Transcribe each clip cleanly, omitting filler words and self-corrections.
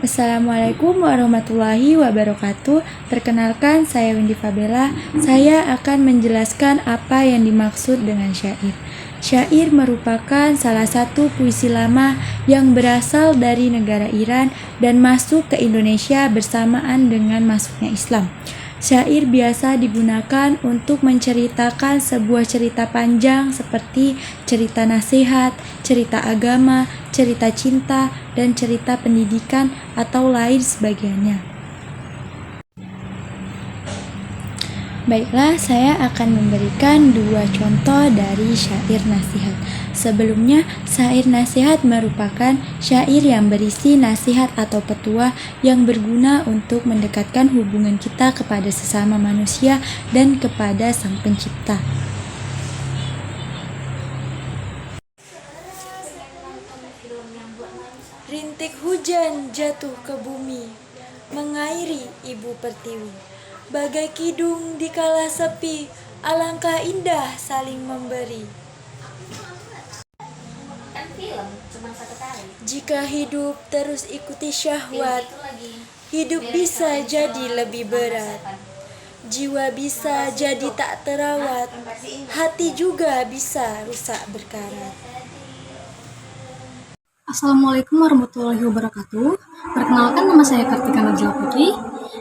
Assalamualaikum warahmatullahi wabarakatuh. Perkenalkan, saya Windy Fabela. Saya akan menjelaskan apa yang dimaksud dengan syair. Syair merupakan salah satu puisi lama yang berasal dari negara Iran dan masuk ke Indonesia bersamaan dengan masuknya Islam. Syair biasa digunakan untuk menceritakan sebuah cerita panjang seperti cerita nasihat, cerita agama, cerita cinta, dan cerita pendidikan atau lain sebagainya. Baiklah, saya akan memberikan dua contoh dari syair nasihat. Sebelumnya, syair nasihat merupakan syair yang berisi nasihat atau petua yang berguna untuk mendekatkan hubungan kita kepada sesama manusia dan kepada Sang Pencipta. Rintik hujan jatuh ke bumi, mengairi ibu pertiwi. Bagai kidung di kala sepi, alangkah indah saling memberi. Jika hidup terus ikuti syahwat, hidup bisa jadi lebih berat. Jiwa bisa jadi tak terawat, hati juga bisa rusak berkarat. Assalamualaikum warahmatullahi wabarakatuh. Perkenalkan, nama saya Kartika Najla Putri.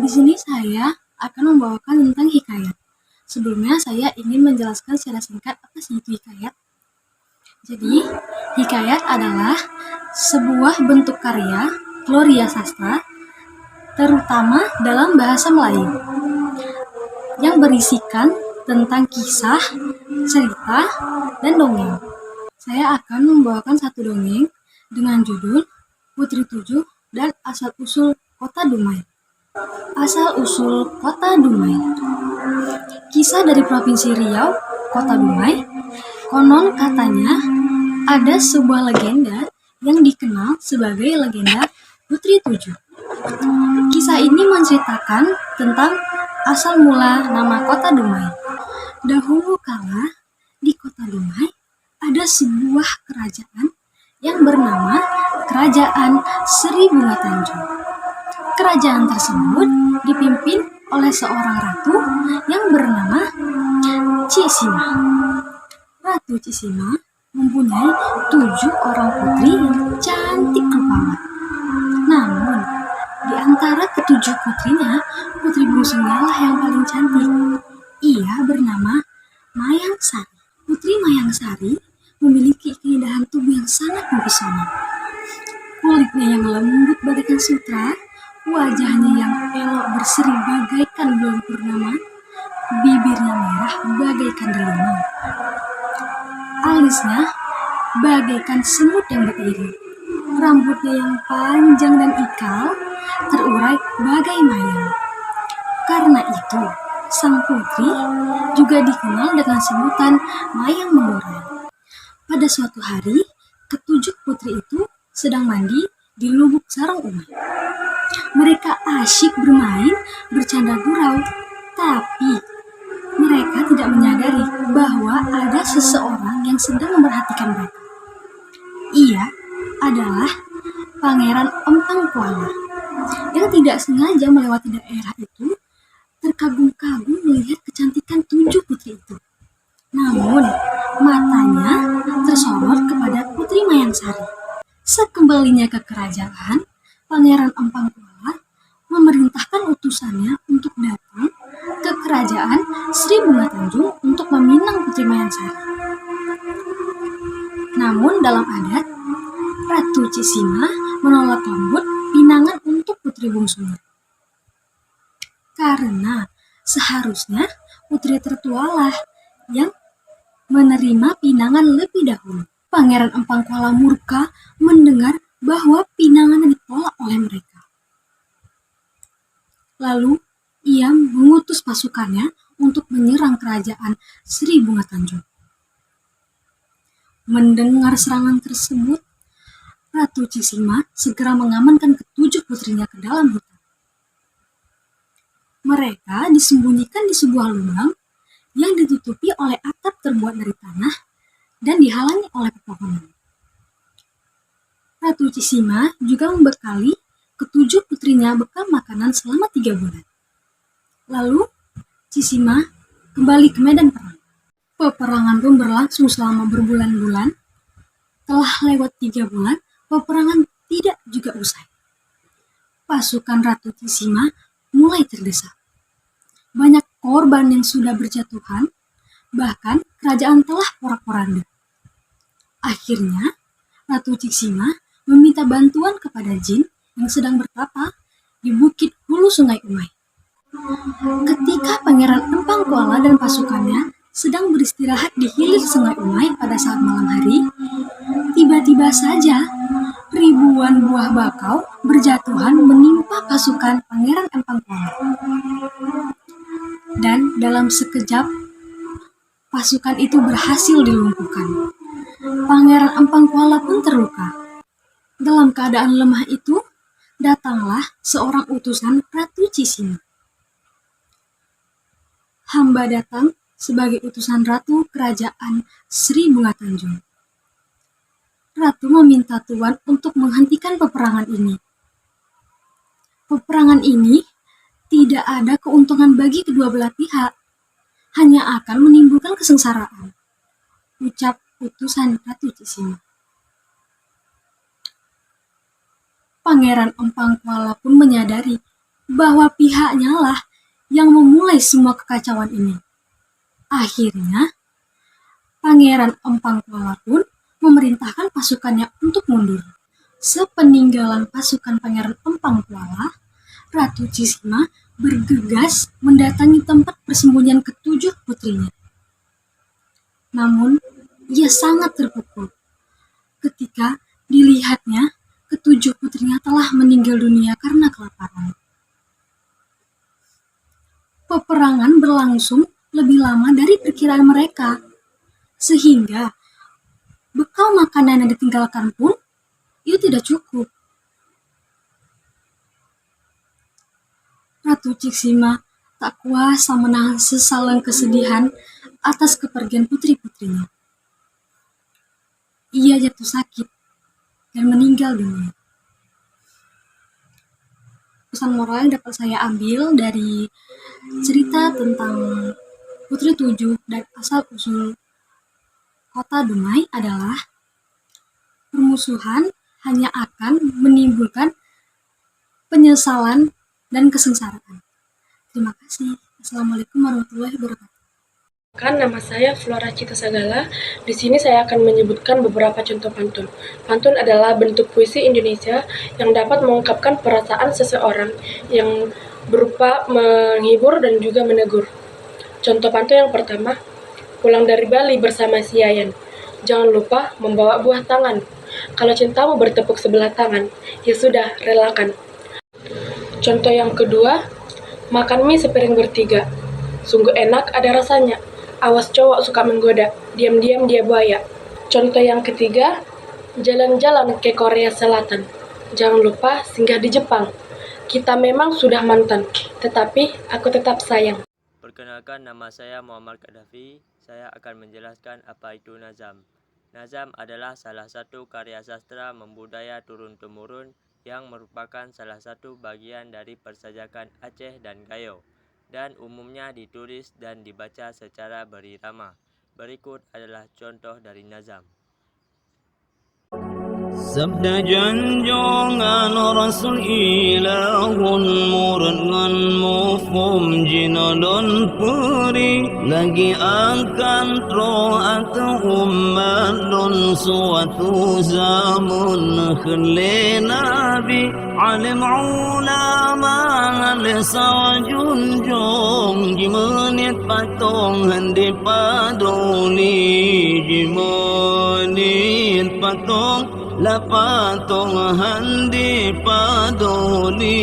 Di sini saya akan membawakan tentang hikayat. Sebelumnya saya ingin menjelaskan secara singkat apa sih itu hikayat. Jadi, hikayat adalah sebuah bentuk karya gloria sastra, terutama dalam bahasa Melayu, yang berisikan tentang kisah, cerita, dan dongeng. Saya akan membawakan satu dongeng dengan judul Putri Tujuh dan Asal-Usul Kota Dumai. Asal-usul Kota Dumai. Kisah dari Provinsi Riau, Kota Dumai. Konon katanya ada sebuah legenda yang dikenal sebagai legenda Putri Tujuh. Kisah ini menceritakan tentang asal mula nama Kota Dumai. Dahulu kala di Kota Dumai ada sebuah kerajaan yang bernama Kerajaan Sri Bunga Tanjung. Kerajaan tersebut dipimpin oleh seorang ratu yang bernama Cisima. Ratu Cisima mempunyai 7 orang putri yang cantik rupawan. Namun, di antara ketujuh putrinya, putri bungsunya lah yang paling cantik. Ia bernama Mayang Sari. Putri Mayang Sari memiliki keindahan tubuh yang sangat mempesona. Kulitnya yang lembut bagaikan sutra, wajahnya yang elok berseri bagaikan bulan purnama, bibirnya merah bagaikan delima, alisnya bagaikan semut yang beriring, rambutnya yang panjang dan ikal terurai bagai mayang. Karena itu, sang putri juga dikenal dengan sebutan Mayang Mengurai. Pada suatu hari, ketujuh putri itu sedang mandi di lubuk sarang umat. Mereka asyik bermain, bercanda gurau, tapi mereka tidak menyadari bahwa ada seseorang yang sedang memperhatikan mereka. Ia adalah Pangeran Empang Kuala yang tidak sengaja melewati daerah itu, terkagum-kagum melihat kecantikan 7 putri itu. Namun, matanya tersorot kepada Putri Mayang Sari. Sekembalinya ke kerajaan, Pangeran Empang Kuala memerintahkan utusannya untuk datang ke kerajaan Sri Bunga Tanjung untuk meminang Putri Mayang Sari. Namun dalam adat, Ratu Cisima menolak lembut pinangan untuk putri bungsunya. Karena seharusnya putri tertualah yang menerima pinangan lebih dahulu. Pangeran Empang Kuala murka mendengar bahwa pinangan ditolak oleh mereka. Lalu ia mengutus pasukannya untuk menyerang kerajaan Sri Bunga Tanjung. Mendengar serangan tersebut, Ratu Cisima segera mengamankan ketujuh putrinya ke dalam hutan. Mereka disembunyikan di sebuah lubang yang ditutupi oleh atap terbuat dari tanah dan dihalangi oleh pepohonan. Ratu Cisima juga membekali ketujuh putrinya bekal makanan selama 3 bulan. Lalu, Cisima kembali ke medan perang. Peperangan pun berlangsung selama berbulan-bulan. Telah lewat 3 bulan, peperangan tidak juga usai. Pasukan Ratu Cisima mulai terdesak. Banyak korban yang sudah berjatuhan, bahkan kerajaan telah porak-poranda. Akhirnya, Ratu Cisima meminta bantuan kepada jin yang sedang bertapa di bukit hulu Sungai Umai. Ketika Pangeran Empang Kuala dan pasukannya sedang beristirahat di hilir Sungai Umai pada saat malam hari, tiba-tiba saja ribuan buah bakau berjatuhan menimpa pasukan Pangeran Empang Kuala. Dan dalam sekejap, pasukan itu berhasil dilumpuhkan. Pangeran Empang Kuala pun terluka. Dalam keadaan lemah itu, datanglah seorang utusan Ratu Cisima. Hamba datang sebagai utusan Ratu Kerajaan Sri Bunga Tanjung. Ratu meminta Tuan untuk menghentikan peperangan ini. Peperangan ini tidak ada keuntungan bagi kedua belah pihak, hanya akan menimbulkan kesengsaraan, ucap utusan Ratu Cisima. Pangeran Empang Kuala pun menyadari bahwa pihaknya lah yang memulai semua kekacauan ini. Akhirnya, Pangeran Empang Kuala pun memerintahkan pasukannya untuk mundur. Sepeninggalan pasukan Pangeran Empang Kuala, Ratu Cisima bergegas mendatangi tempat persembunyian ketujuh putrinya. Namun, ia sangat terpukul ketika dilihatnya ketujuh putrinya telah meninggal dunia karena kelaparan. Peperangan berlangsung lebih lama dari perkiraan mereka, sehingga bekal makanan yang ditinggalkan pun itu tidak cukup. Ratu Cisima tak kuasa menahan sesalan kesedihan atas kepergian putri-putrinya. Ia jatuh sakit dan meninggal dunia. Pesan moral yang dapat saya ambil dari cerita tentang Putri Tujuh dan asal-usul kota Dumai adalah permusuhan hanya akan menimbulkan penyesalan dan kesengsaraan. Terima kasih. Assalamualaikum warahmatullahi wabarakatuh. Nama saya Flora Cita Sagala. Di sini saya akan menyebutkan beberapa contoh pantun. Pantun adalah bentuk puisi Indonesia yang dapat mengungkapkan perasaan seseorang yang berupa menghibur dan juga menegur. Contoh pantun yang pertama, pulang dari Bali bersama si Yayan. Jangan lupa membawa buah tangan. Kalau cintamu bertepuk sebelah tangan, ya sudah, relakan. Contoh yang kedua, makan mie sepiring bertiga. Sungguh enak ada rasanya. Awas cowok suka menggoda, diam-diam dia buaya. Contoh yang ketiga, jalan-jalan ke Korea Selatan. Jangan lupa singgah di Jepang. Kita memang sudah mantan, tetapi aku tetap sayang. Perkenalkan, nama saya Muhammad Kadafi. Saya akan menjelaskan apa itu nazam. Nazam adalah salah satu karya sastra membudaya turun-temurun yang merupakan salah satu bagian dari persajakan Aceh dan Gayo, dan umumnya ditulis dan dibaca secara berirama. Berikut adalah contoh dari nazam. Sabda janjangan Rasul ilahun murad ngan mufhum jinadon peri lagi akan tro'at ummadun suatu zaman khle nabi alim ulama ngale sawajunjong jimenit patong handi padoni jimenit patong lapatong handi padoni